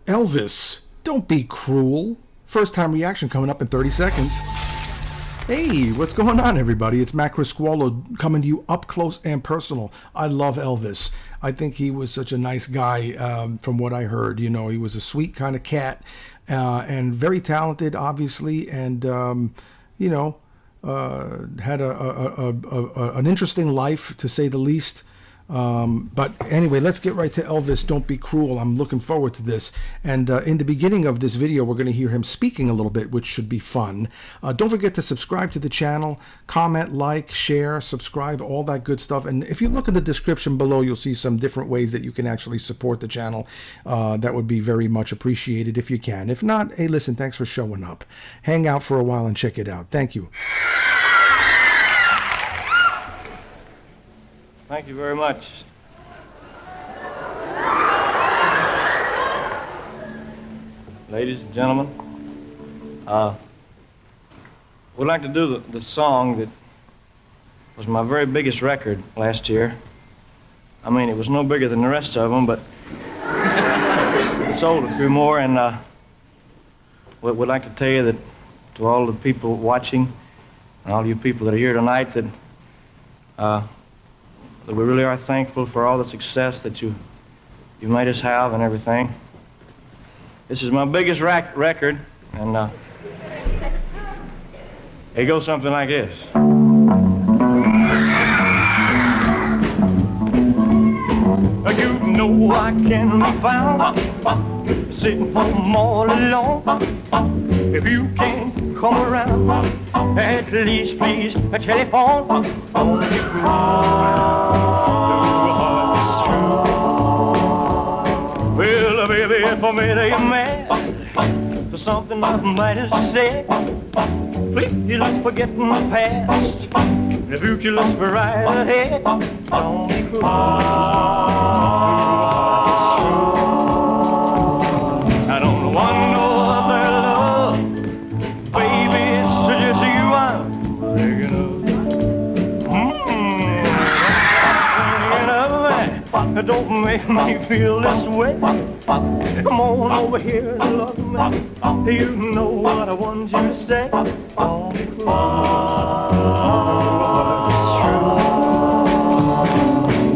Elvis, don't be cruel. First time reaction coming up in 30 seconds. Hey, what's going on, everybody? It's Matt Criscuolo coming to you up close and personal. I love Elvis. I think he was such a nice guy, from what I heard. You know, he was a sweet kind of cat, and very talented, obviously, and you know, had an interesting life, to say the least. But anyway, let's get right to Elvis. Don't be cruel. I'm looking forward to this. And in the beginning of this video, we're going to hear him speaking a little bit, which should be fun. Don't forget to subscribe to the channel, comment, like, share, subscribe, all that good stuff. And if you look in the description below, you'll see some different ways that you can actually support the channel. That would be very much appreciated if you can. If not, hey, listen, thanks for showing up. Hang out for a while and check it out. Thank you. Thank you very much. Ladies and gentlemen, we'd like to do the song that was my very biggest record last year. I mean, it was no bigger than the rest of them, but it sold a few more, and we'd like to tell you that to all the people watching and all you people that are here tonight that we really are thankful for all the success that you made us have and everything. This is my biggest record, and it goes something like this. You know I can be found sitting home all alone. If you can't come around, at least please telephone. Well, baby, if I made you mad for something I might have said, please don't forget my past. The future looks right ahead. Don't be cruel. I don't want no other love, baby. It's just you I'm thinking of. Don't make me feel this way. Come on over here and love me. You know what I want you to say. Don't be cruel.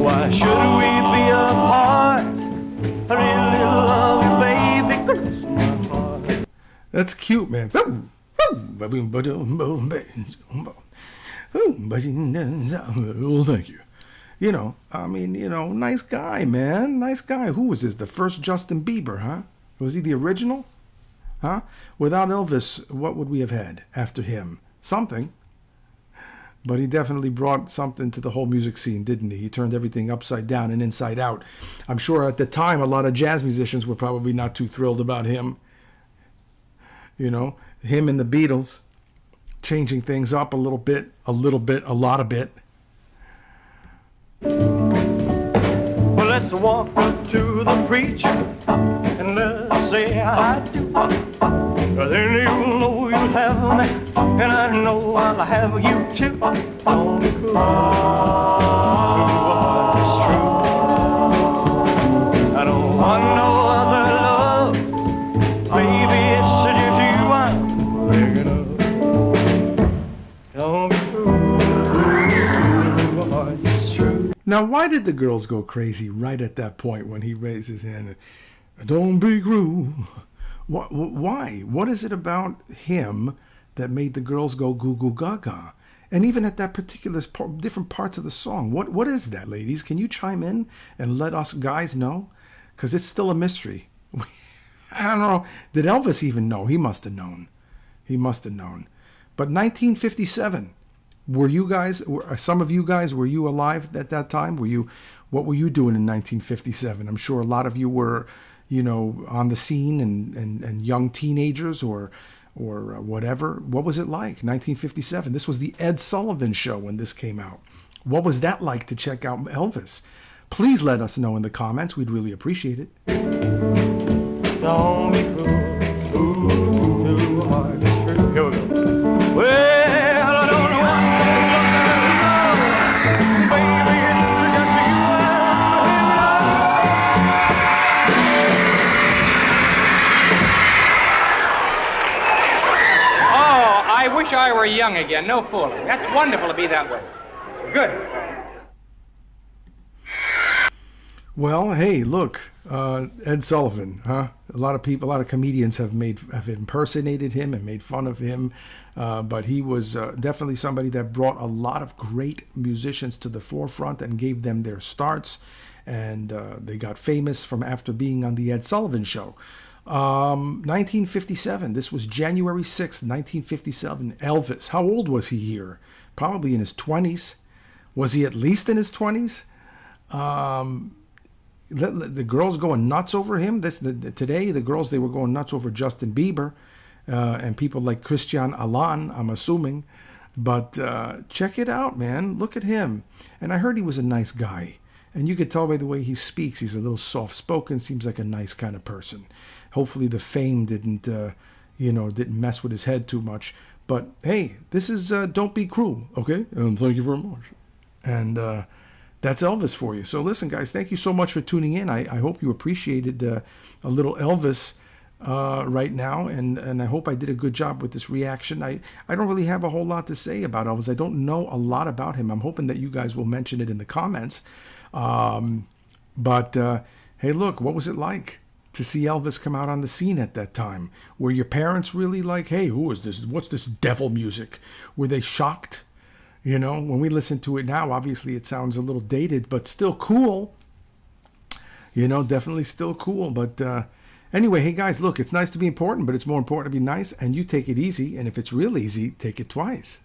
Why should we be apart? I really love you, baby. That's cute, man. Oh, thank you. You know, I mean, you know, nice guy, man. Nice guy. Who was this? The first Justin Bieber, huh? Was he the original? Huh? Without Elvis, what would we have had after him? Something. But he definitely brought something to the whole music scene, didn't he? He turned everything upside down and inside out. I'm sure at the time, a lot of jazz musicians were probably not too thrilled about him. You know, him and the Beatles changing things up a little bit, a lot of bit. Well, let's walk up to the preacher and let's say I do. Then you'll know you'll have me, and I know I'll have you too. Don't be cruel. It's true. I don't want no other love, baby. It's just you I'm thinking of. Don't be cruel. It's true. Now, why did the girls go crazy right at that point when he raised his hand and, don't be cruel? Why? What is it about him that made the girls go goo goo gaga? And even at that particular different parts of the song, what is that, ladies? Can you chime in and let us guys know? Because it's still a mystery. I don't know. Did Elvis even know? He must have known. He must have known. But 1957. Were you guys, some of you guys, were you alive at that time? What were you doing in 1957? I'm sure a lot of you were, you know, on the scene and young teenagers or whatever. What was it like, 1957? This was the Ed Sullivan Show when this came out. What was that like to check out Elvis? Please let us know in the comments. We'd really appreciate it. Don't be cruel. Too hard. Here we go. Well, wish I were young again. No fooling. That's wonderful to be that way. Good. Well, hey, look, Ed Sullivan, huh? A lot of people, a lot of comedians have impersonated him and made fun of him, but he was definitely somebody that brought a lot of great musicians to the forefront and gave them their starts, and they got famous from after being on the Ed Sullivan Show. 1957. This was January 6th, 1957. Elvis. How old was he here? Probably in his 20s. Was he at least in his 20s? The girls going nuts over him. Today, the girls, they were going nuts over Justin Bieber and people like Christian Alan, I'm assuming. But check it out, man. Look at him. And I heard he was a nice guy. And you could tell by the way he speaks, he's a little soft-spoken, seems like a nice kind of person. Hopefully the fame didn't mess with his head too much. But hey, this is Don't Be Cruel, okay? Thank you very much. And that's Elvis for you. So listen, guys, thank you so much for tuning in. I hope you appreciated a little Elvis right now, and I hope I did a good job with this reaction. I don't really have a whole lot to say about Elvis. I don't know a lot about him. I'm hoping that you guys will mention it in the comments. But hey, look, what was it like to see Elvis come out on the scene at that time? Were your parents really like, hey, who is this? What's this devil music? Were they shocked? You know, when we listen to it now, obviously it sounds a little dated, but still cool. You know, definitely still cool. But anyway, hey guys, look, it's nice to be important, but it's more important to be nice. And you take it easy. And if it's real easy, take it twice.